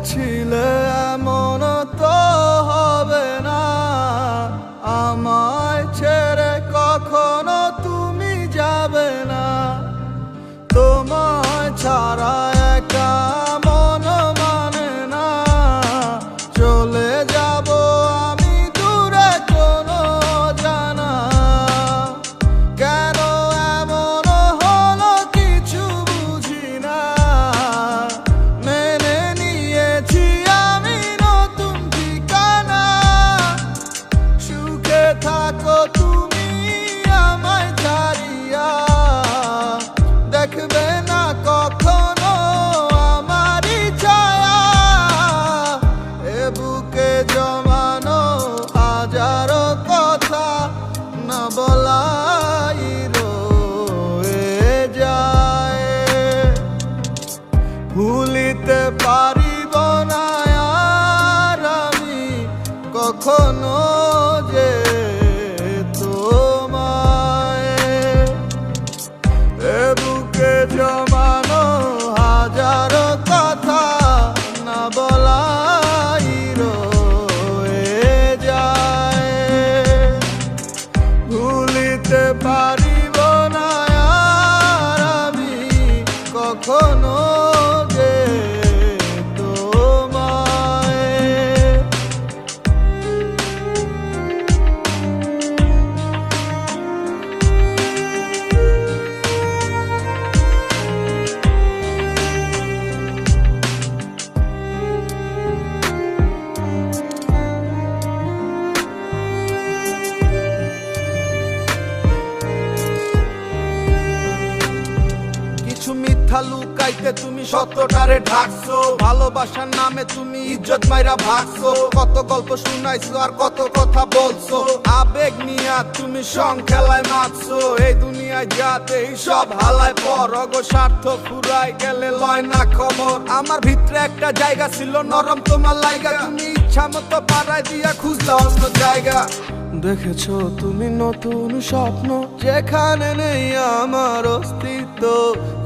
বলেছিলে এমন তো হবে না, আমায় ছেড়ে কখনো তুমি যাবে না। তোমায় ছাড়া একা মন মানে না, চলে যাব আমি দূরে কোনো জানা। কেন এমন হলো কিছু বুঝি না, মেনে নিয়েছি আমি নতুন ঠিকানা। সুখে থাকো তুমি আমায় ছাড়িয়া, দেখবে না কখনো আমারই ছায়া। এ বুকে জমানো হাজারো কথা না বলাই রয়ে যায়। ভুলিতে পারিব না আর আমি কখনো যে তোমায়। এ বুকে জমানো হাজারো কথা না বলাই রয়ে যায়। ভুলিতে পারিব না আর আমি কখনো যে তোমায়। কিছু মিথ্যা লুকাইতে তুমি সত্যটারে ঢাকছো, ভালোবাসার নামে তুমি ইজ্জত মাইরা ভাগছো। কত গল্প শুনাইছো আর কত কথা বলছো, আবেগ নিয়া তুমি সং খেলায় মারছো। এই দুনিয়ায় যাতে সব হালায় পর, অগো স্বার্থ ফুরাই গেলে লয় না খবর। আমার ভিতরে একটা জায়গা ছিল নরম তোমার লাইগা, তুমি ইচ্ছা মতো পাড়ায় দিয়া খুঁজলা অন্য জায়গা। দেখেছো তুমি নতুন স্বপ্ন, যেখানে নেই আমার অস্তিত্ব।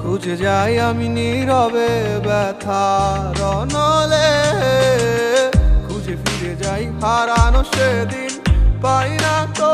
খুঁজে যাই আমি নীরবে ব্যথার অনলে, খুঁজে ফিরে যাই হারানো সেদিন। পাই না তো